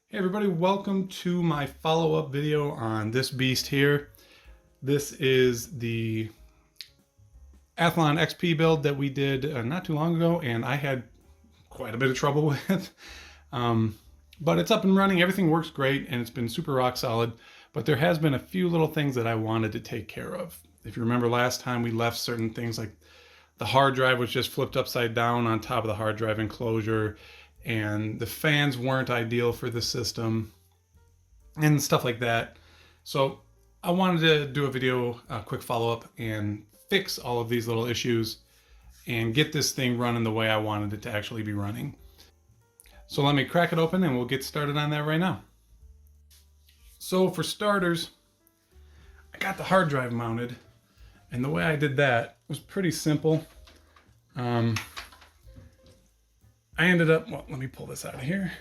Hey everybody, welcome to my follow-up video on this beast here. This is the Athlon XP build that we did not too long ago, and I had quite a bit of trouble with. But it's up and running, everything works great, and it's been super rock solid. But there has been a few little things that I wanted to take care of. If you remember last time, we left certain things like the hard drive was just flipped upside down on top of the hard drive enclosure, and the fans weren't ideal for the system and stuff like that. So I wanted to do a video, a quick follow-up, and fix all of these little issues and get this thing running the way I wanted it to actually be running. So let me crack it open and we'll get started on that right now. So for starters, I got the hard drive mounted, and the way I did that was pretty simple. I ended up, well, let me pull this out of here.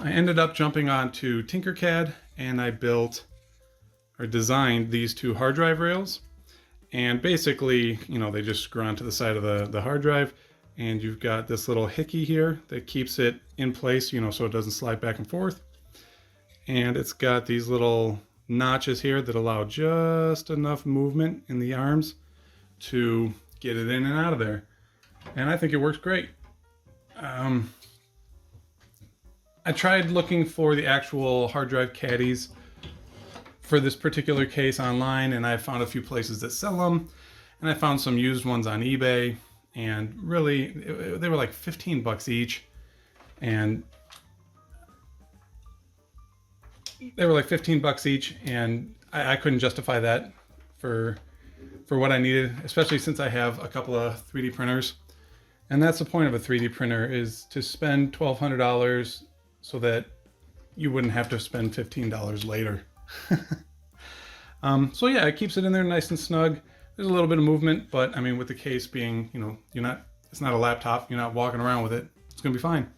I ended up jumping onto Tinkercad, and I built or designed these two hard drive rails. And basically, they just screw onto the side of the hard drive, and you've got this little hickey here that keeps it in place, so it doesn't slide back and forth. And it's got these little notches here that allow just enough movement in the arms to get it in and out of there. And I think it works great. I tried looking for the actual hard drive caddies for this particular case online, and I found a few places that sell them, and I found some used ones on eBay, and really they were like 15 bucks each, and I couldn't justify that for what I needed, especially since I have a couple of 3D printers. And that's the point of a 3D printer, is to spend $1,200 so that you wouldn't have to spend $15 later. So yeah, it keeps it in there nice and snug. There's a little bit of movement, but I mean, with the case being, it's not a laptop, you're not walking around with it, it's gonna be fine.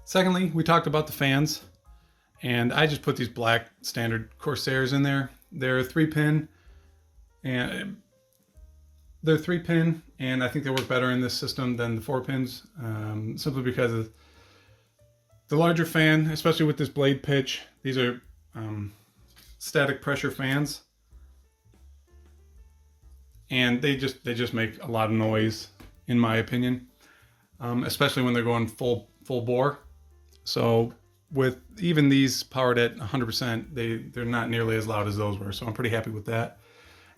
Secondly, we talked about the fans, and I just put these black standard Corsairs in there. They're 3-pin, and I think they work better in this system than the 4-pins, simply because of the larger fan, especially with this blade pitch. These are static pressure fans, and they just make a lot of noise, in my opinion, especially when they're going full bore. So with even these powered at 100%, they're not nearly as loud as those were, so I'm pretty happy with that.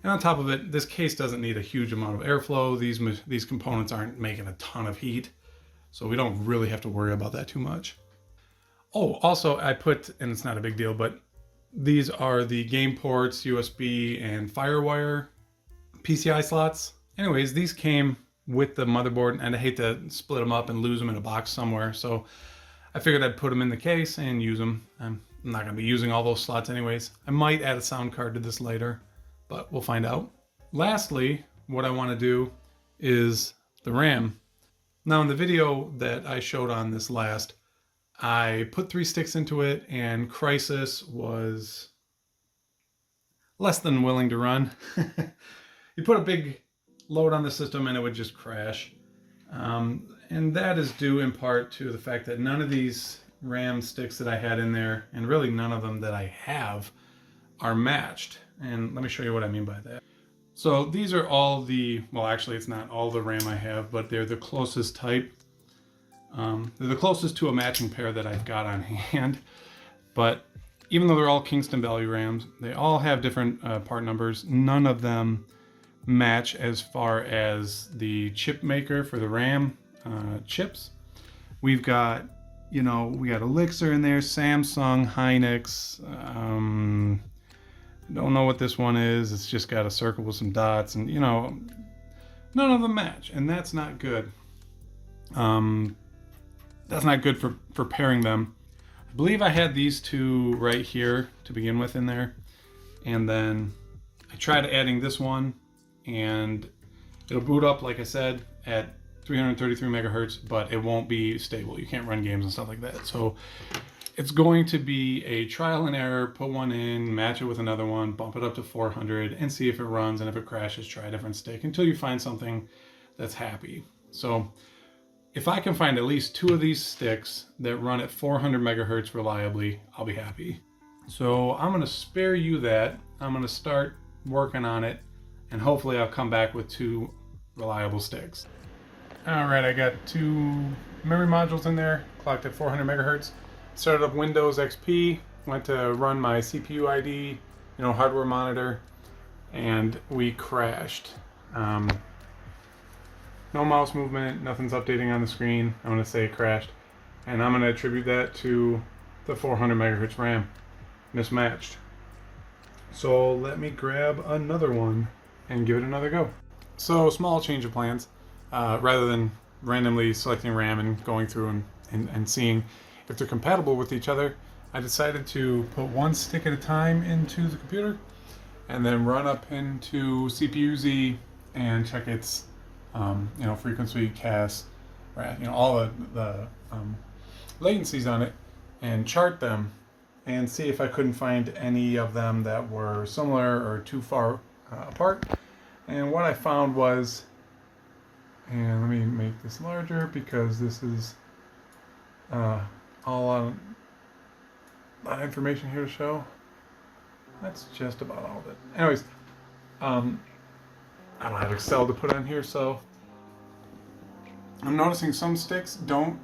And on top of it, this case doesn't need a huge amount of airflow. These components aren't making a ton of heat, so we don't really have to worry about that too much. Oh, also I put, and it's not a big deal, but these are the game ports, USB, and FireWire PCI slots. Anyways, these came with the motherboard, and I hate to split them up and lose them in a box somewhere, so I figured I'd put them in the case and use them. I'm not going to be using all those slots anyways. I might add a sound card to this later, but we'll find out. Lastly, what I want to do is the RAM. Now, in the video that I showed on this last, I put 3 sticks into it, and Crisis was less than willing to run. You put a big load on the system and it would just crash. And that is due in part to the fact that none of these RAM sticks that I had in there, and really none of them that I have, are matched. And let me show you what I mean by that. So these are all well, actually it's not all the RAM I have, but they're the closest type. They're the closest to a matching pair that I've got on hand. But even though they're all Kingston Value RAMs, they all have different part numbers. None of them match as far as the chip maker for the RAM chips. We've got, we got Elixir in there, Samsung, Hynix. Don't know what this one is. It's just got a circle with some dots, and none of them match, and that's not good. That's not good for pairing them. I believe I had these two right here to begin with in there, and then I tried adding this one, and it'll boot up, like I said, at 333 megahertz, but it won't be stable. You can't run games and stuff like that. So it's going to be a trial and error. Put one in, match it with another one, bump it up to 400, and see if it runs. And if it crashes, try a different stick until you find something that's happy. So If I can find at least 2 of these sticks that run at 400 megahertz reliably, I'll be happy. So I'm gonna spare you that. I'm gonna start working on it, and hopefully I'll come back with 2 reliable sticks. All right, I got 2 memory modules in there, clocked at 400 megahertz. Started up Windows XP, went to run my CPU ID, hardware monitor, and we crashed. No mouse movement, nothing's updating on the screen. I'm gonna say it crashed, and I'm gonna attribute that to the 400 megahertz RAM, mismatched. So let me grab another one and give it another go. So small change of plans. Rather than randomly selecting RAM and going through and seeing if they're compatible with each other, I decided to put one stick at a time into the computer and then run up into CPU-Z and check its frequency, CAS, all the latencies on it, and chart them and see if I couldn't find any of them that were similar or too far apart. And what I found was, and let me make this larger because this is all on a lot of information here to show. That's just about all of it. Anyways, I don't have Excel to put on here, so I'm noticing some sticks don't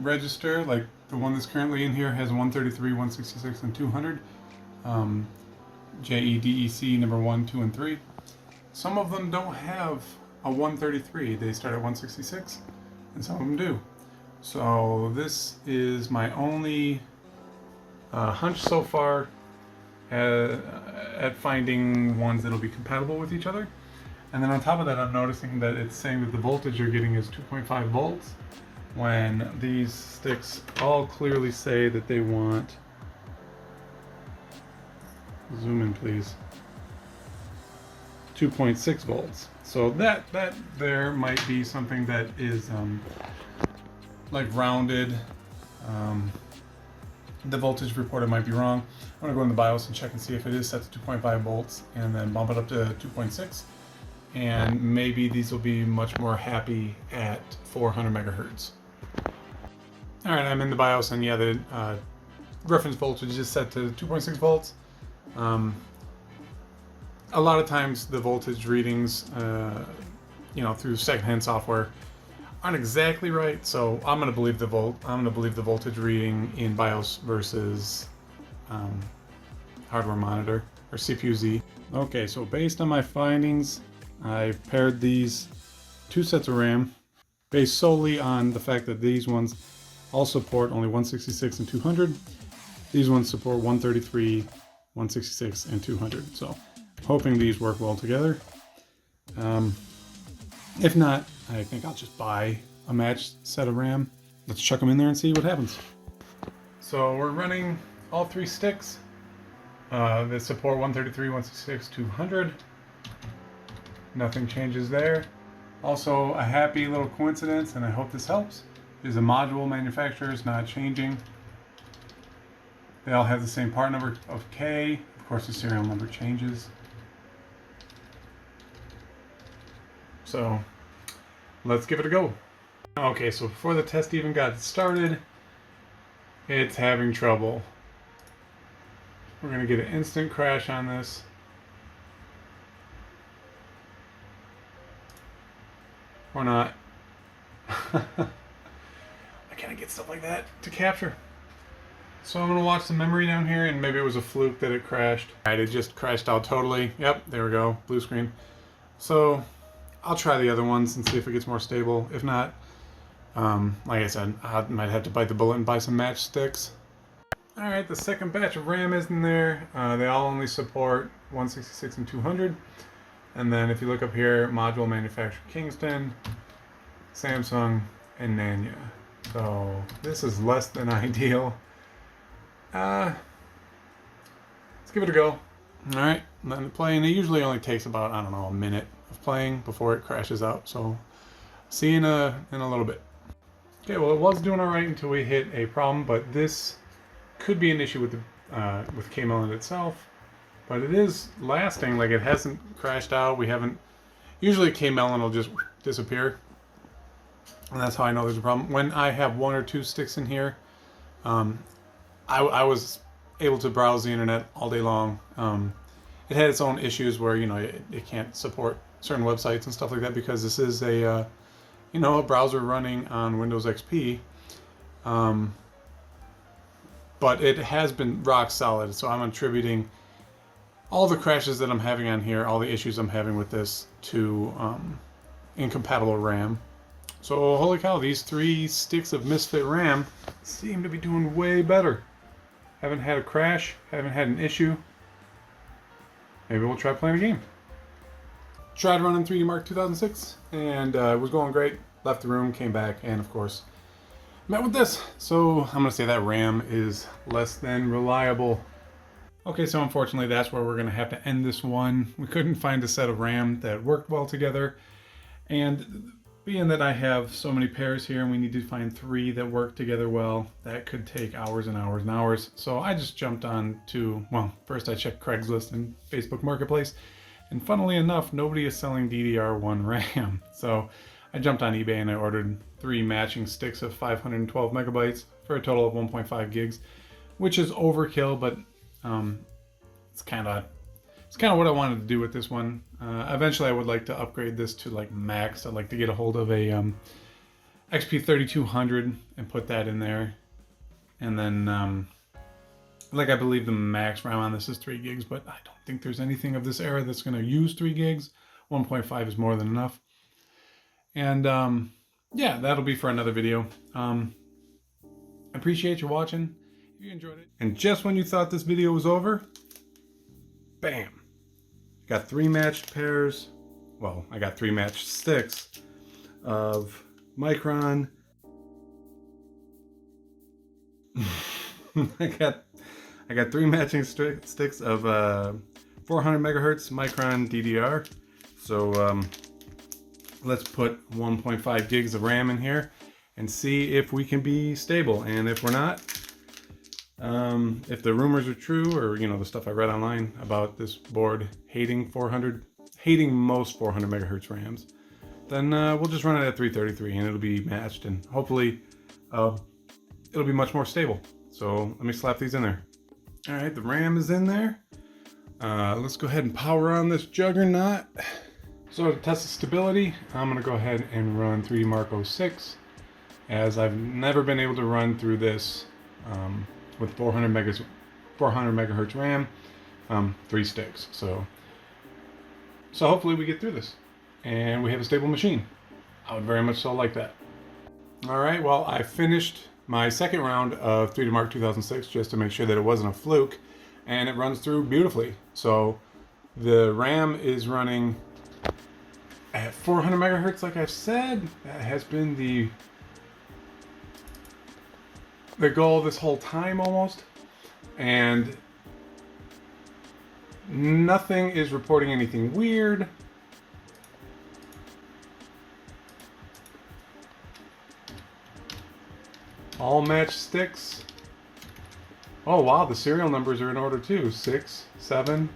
register. Like the one that's currently in here has 133, 166, and 200. JEDEC number 1, 2, and 3. Some of them don't have a 133. They start at 166, and some of them do. So this is my only hunch so far at finding ones that'll be compatible with each other. And then on top of that, I'm noticing that it's saying that the voltage you're getting is 2.5 volts when these sticks all clearly say that they want, zoom in please, 2.6 volts. So that there might be something that is like rounded. The voltage reported might be wrong. I'm gonna go in the BIOS and check and see if it is set to 2.5 volts and then bump it up to 2.6. And maybe these will be much more happy at 400 megahertz. All right, I'm in the BIOS, and yeah, the reference voltage is set to 2.6 volts. A lot of times the voltage readings, through secondhand software, aren't exactly right. So I'm gonna believe the voltage reading in BIOS versus hardware monitor or CPU-Z. Okay, so based on my findings, I've paired these 2 sets of RAM based solely on the fact that these ones all support only 166 and 200. These ones support 133, 166, and 200. So hoping these work well together. If not, I think I'll just buy a matched set of RAM. Let's chuck them in there and see what happens. So we're running all 3 sticks that support 133, 166, 200. Nothing changes there. Also, a happy little coincidence, and I hope this helps, is the module manufacturer is not changing. They all have the same part number of K. Of course, the serial number changes. So let's give it a go. Okay, so before the test even got started, it's having trouble. We're gonna get an instant crash on this. Or not. I can't get stuff like that to capture. So I'm gonna watch the memory down here, and maybe it was a fluke that it crashed. Alright, it just crashed out totally. Yep, there we go, blue screen. So I'll try the other ones and see if it gets more stable. If not, like I said, I might have to bite the bullet and buy some match sticks. Alright, the second batch of RAM is in there. They all only support 166 and 200. And then if you look up here, module manufacturer Kingston, Samsung, and Nanya. So this is less than ideal. Let's give it a go. Alright, letting it play, and it usually only takes about, I don't know, a minute of playing before it crashes out. So see you in a little bit. Okay, well, it was doing alright until we hit a problem, but this could be an issue with the with K-Melon itself. But it is lasting, like it hasn't crashed out. We haven't, usually K-Melon will just disappear. And that's how I know there's a problem. When I have one or two sticks in here, I was able to browse the internet all day long. It had its own issues where it can't support certain websites and stuff like that because this is a a browser running on Windows XP. But it has been rock solid, so I'm attributing all the crashes that I'm having on here, all the issues I'm having with this, to incompatible RAM. So holy cow, these 3 sticks of Misfit RAM seem to be doing way better. Haven't had a crash, haven't had an issue. Maybe we'll try playing a game. Tried running 3D Mark 2006, and it was going great. Left the room, came back, and of course, met with this. So I'm gonna say that RAM is less than reliable. Okay, so unfortunately that's where we're gonna have to end this one. We couldn't find a set of RAM that worked well together, and being that I have so many pairs here and we need to find 3 that work together well, that could take hours and hours and hours. So I just jumped on to, well, first I checked Craigslist and Facebook Marketplace, and funnily enough, nobody is selling DDR1 RAM. So I jumped on eBay and I ordered 3 matching sticks of 512 megabytes for a total of 1.5 gigs, which is overkill, but it's kind of what I wanted to do with this one. Eventually I would like to upgrade this to like max. I'd like to get a hold of a XP3200 and put that in there. And then like I believe the max RAM on this is 3 gigs, but I don't think there's anything of this era that's going to use 3 gigs. 1.5 is more than enough. And yeah, that'll be for another video. I appreciate you watching. If you enjoyed it. And just when you thought this video was over, bam! Got 3 matched pairs. Well, I got 3 matched sticks of Micron. I got 3 matching sticks of 400 megahertz Micron DDR. So let's put 1.5 gigs of RAM in here and see if we can be stable. And if we're not, if the rumors are true, or the stuff I read online about this board hating most 400 megahertz RAMs, then we'll just run it at 333 and it'll be matched, and hopefully it'll be much more stable. So let me slap these in there. All right, the RAM is in there. Let's go ahead and power on this juggernaut. So to test the stability, I'm gonna go ahead and run 3D Mark 06, as I've never been able to run through this with 400 megahertz RAM, 3 sticks. So hopefully we get through this and we have a stable machine. I would very much so like that. All right, well, I finished my second round of 3D Mark 2006 just to make sure that it wasn't a fluke, and it runs through beautifully. So the RAM is running at 400 megahertz, like I've said. That has been the goal this whole time almost, and nothing is reporting anything weird. All matched sticks. Oh wow, the serial numbers are in order too. 6, 7,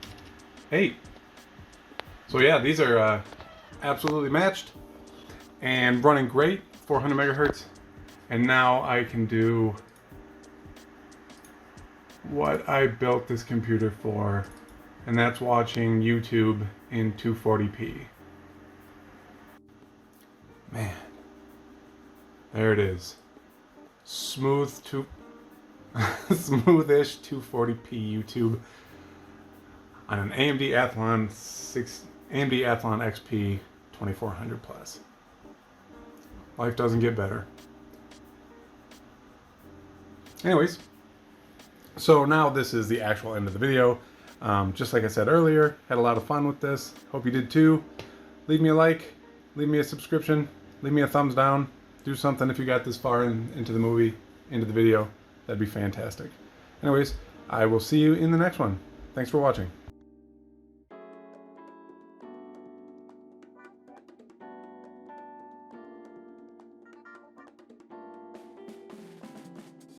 8. So yeah, these are absolutely matched and running great, 400 megahertz. And now I can do what I built this computer for, and that's watching YouTube in 240p. Man, there it is. Smoothish 240p YouTube on an AMD Athlon XP 2400 plus. Life doesn't get better. Anyways, so now this is the actual end of the video. Just like I said earlier, had a lot of fun with this. Hope you did too. Leave me a like, leave me a subscription, leave me a thumbs down. Do something if you got this far into the video. That'd be fantastic. Anyways, I will see you in the next one. Thanks for watching.